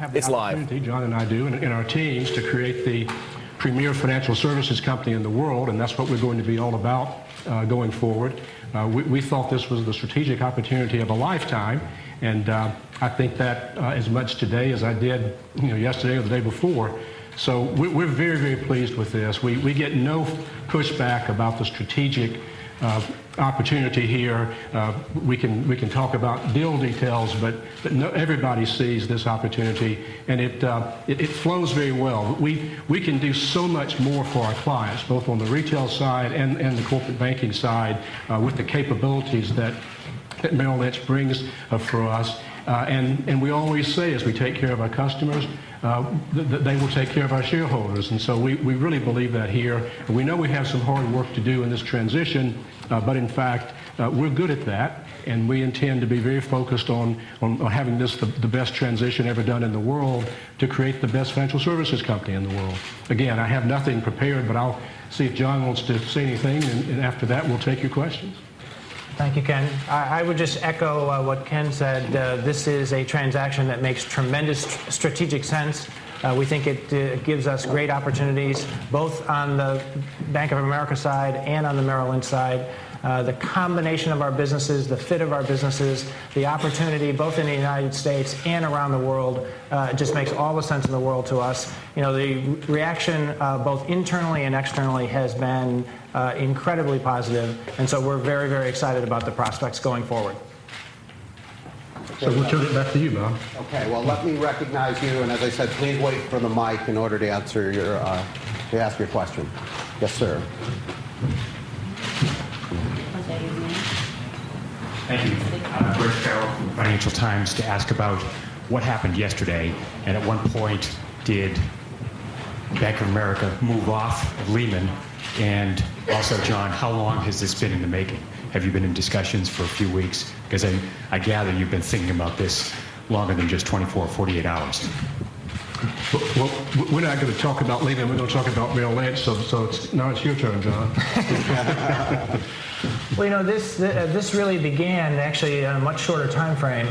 have the opportunity, John and I do, in our teams, to create the premier financial services company in the world, and that's what we're going to be all about going forward. We thought this was the strategic opportunity of a lifetime, and I think that as much today as I did yesterday or the day before. So we're very, very pleased with this. We get no pushback about the strategic opportunity here. We can talk about deal details, but everybody sees this opportunity, and it flows very well. We can do so much more for our clients, both on the retail side and the corporate banking side, with the capabilities that Merrill Lynch brings for us. And we always say, as we take care of our customers, that they will take care of our shareholders. And so we really believe that here. We know we have some hard work to do in this transition, but in fact, we're good at that. And we intend to be very focused on having this the best transition ever done in the world to create the best financial services company in the world. Again, I have nothing prepared, but I'll see if John wants to say anything. And after that, we'll take your questions. Thank you, Ken. I would just echo what Ken said. This is a transaction that makes tremendous strategic sense. We think it gives us great opportunities, both on the Bank of America side and on the Merrill Lynch side. The combination of our businesses, the fit of our businesses, the opportunity both in the United States and around the world just makes all the sense in the world to us. The reaction both internally and externally has been incredibly positive, and so we're very, very excited about the prospects going forward. So we'll turn it back to you, Bob. Okay, well, let me recognize you, and as I said, please wait for the mic in order to answer to ask your question. Yes, sir. Thank you. Greg Farrell from the Financial Times to ask about what happened yesterday, and at one point did Bank of America move off of Lehman, and also, John, how long has this been in the making? Have you been in discussions for a few weeks? Because I gather you've been thinking about this longer than just 24 or 48 hours. Well, we're not going to talk about Lehman. We're going to talk about Merrill Lynch. So now it's your turn, John. Well, this really began actually in a much shorter time frame.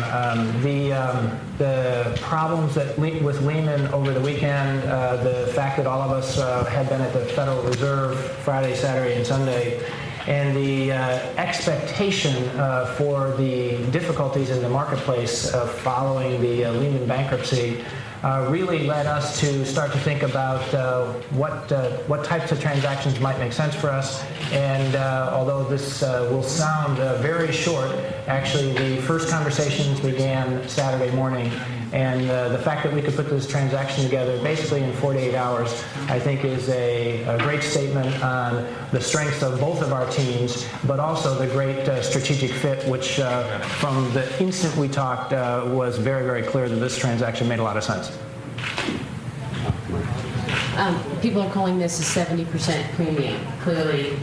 The problems with Lehman over the weekend, the fact that all of us had been at the Federal Reserve Friday, Saturday, and Sunday, and the expectation for the difficulties in the marketplace following the Lehman bankruptcy really led us to start to think about what types of transactions might make sense for us. And although this will sound very short, actually the first conversations began Saturday morning. And the fact that we could put this transaction together basically in 48 hours, I think is a great statement on the strengths of both of our teams, but also the great strategic fit, which from the instant we talked was very, very clear that this transaction made a lot of sense. People are calling this a 70% premium. Clearly,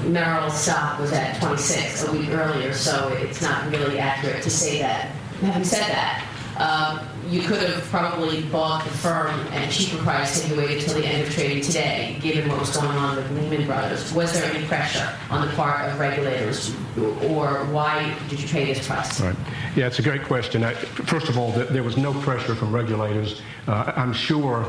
Merrill's stock was at 26 a week earlier, so it's not really accurate to say that. Having said that, you could have probably bought the firm at a cheaper price if you waited till the end of trading today, given what was going on with Lehman Brothers. Was there any pressure on the part of regulators, or why did you pay this price? Right. Yeah, it's a great question. First of all, there was no pressure from regulators. I'm sure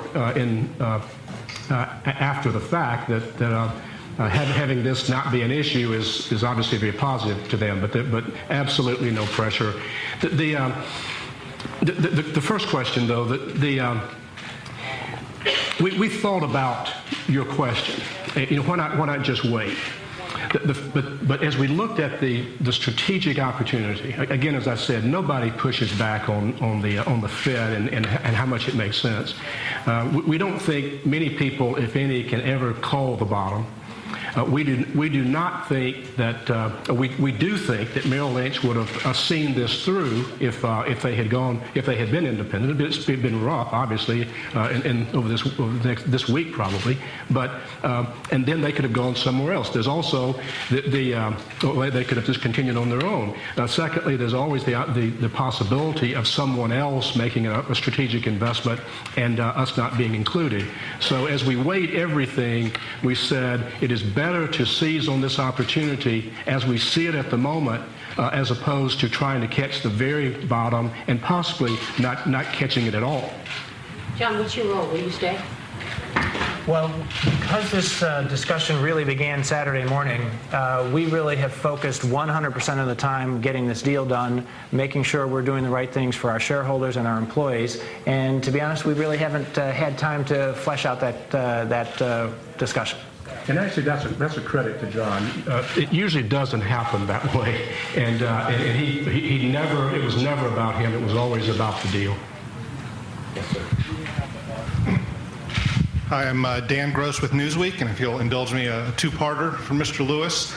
after the fact that having this not be an issue is obviously very positive to them, but absolutely no pressure. The first question, though, we thought about your question. Why not just wait? But as we looked at the strategic opportunity, again, as I said, nobody pushes back on the fit and how much it makes sense. We don't think many people, if any, can ever call the bottom. We do not think that we do think that Merrill Lynch would have seen this through if they had been independent. It's been rough, obviously, over this week probably, but and then they could have gone somewhere else. There's also they could have just continued on their own. Secondly, there's always the possibility of someone else making a strategic investment and us not being included. So as we weighed everything, we said it is better better to seize on this opportunity as we see it at the moment, as opposed to trying to catch the very bottom and possibly not catching it at all. John, what's your role? Will you stay? Well, because this discussion really began Saturday morning, we really have focused 100% of the time getting this deal done, making sure we're doing the right things for our shareholders and our employees. And to be honest, we really haven't had time to flesh out that discussion. And actually, that's a credit to John. It usually doesn't happen that way, and he never. It was never about him. It was always about the deal. Hi, I'm Dan Gross with Newsweek, and if you'll indulge me, a two-parter for Mr. Lewis.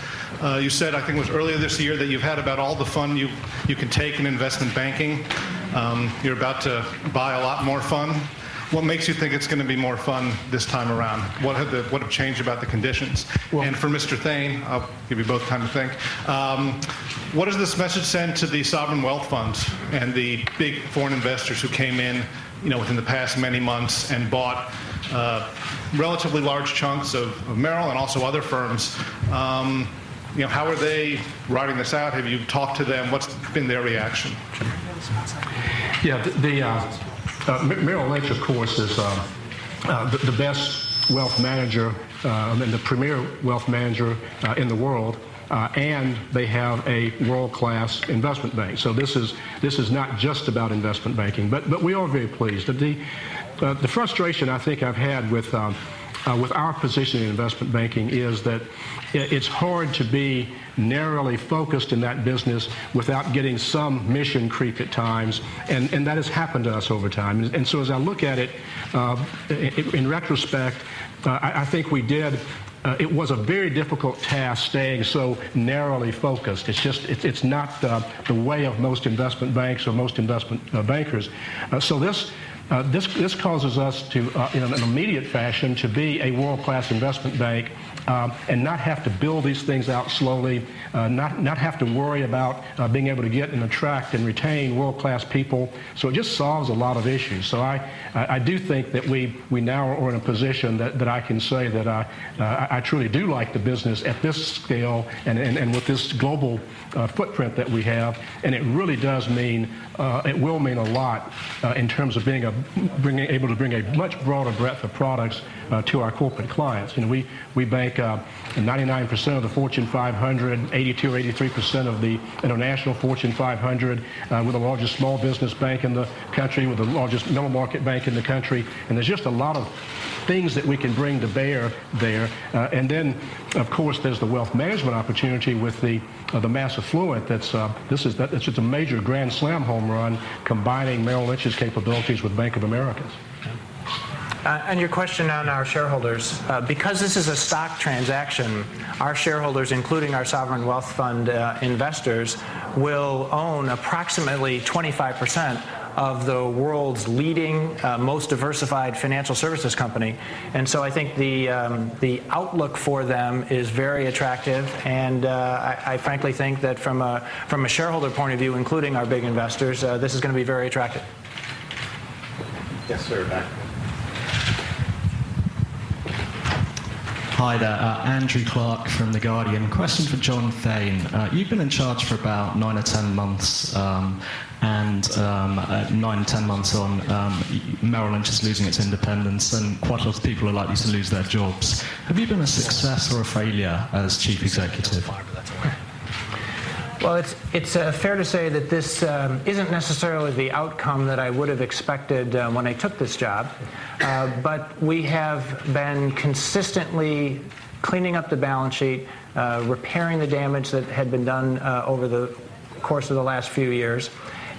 You said, I think it was earlier this year, that you've had about all the fun you can take in investment banking. You're about to buy a lot more fun. What makes you think it's going to be more fun this time around? What have changed about the conditions? And for Mr. Thain, I'll give you both time to think. What does this message send to the sovereign wealth funds and the big foreign investors who came in, within the past many months and bought relatively large chunks of Merrill and also other firms? How are they riding this out? Have you talked to them? What's been their reaction? Yeah, Merrill Lynch, of course, is the best wealth manager, and the premier wealth manager in the world, and they have a world-class investment bank. So this is not just about investment banking, but we are very pleased. The frustration I think I've had with our position in investment banking is that it's hard to be narrowly focused in that business without getting some mission creep at times, and that has happened to us over time. And so as I look at it, in retrospect, I think we did. It was a very difficult task staying so narrowly focused. It's not the way of most investment banks or most investment bankers. So this causes us to, in an immediate fashion, to be a world-class investment bank and not have to build these things out slowly, not have to worry about being able to get and attract and retain world-class people. So it just solves a lot of issues. So I do think that we now are in a position that I can say that I truly do like the business at this scale and with this global footprint that we have, and it really does mean, it will mean a lot in terms of being able to bring a much broader breadth of products to our corporate clients. We bank 99% of the Fortune 500, 82 or 83% of the international Fortune 500. We're the largest small business bank in the country. We're the largest middle market bank in the country, and there's just a lot of things that we can bring to bear there. And then, of course, there's the wealth management opportunity with the mass affluent. It's just a major grand slam home run, combining Merrill Lynch's capabilities with Bank of America's. And your question on our shareholders, because this is a stock transaction, our shareholders, including our sovereign wealth fund investors, will own approximately 25% of the world's leading, most diversified financial services company. And so I think the outlook for them is very attractive, and I frankly think that from a shareholder point of view, including our big investors, this is going to be very attractive. Yes, sir. Back. Hi there, Andrew Clark from The Guardian. Question for John Thain. You've been in charge for about 9 or 10 months, and 9 or 10 months on, Merrill Lynch is losing its independence, and quite a lot of people are likely to lose their jobs. Have you been a success or a failure as chief executive? Well, it's fair to say that this isn't necessarily the outcome that I would have expected when I took this job, but we have been consistently cleaning up the balance sheet, repairing the damage that had been done over the course of the last few years.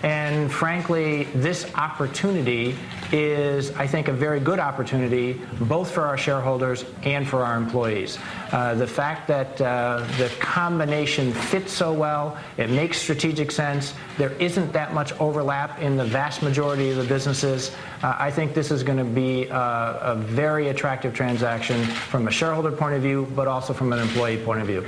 And frankly, this opportunity is, I think, a very good opportunity both for our shareholders and for our employees. The fact that the combination fits so well, it makes strategic sense, there isn't that much overlap in the vast majority of the businesses. I think this is going to be a very attractive transaction from a shareholder point of view, but also from an employee point of view.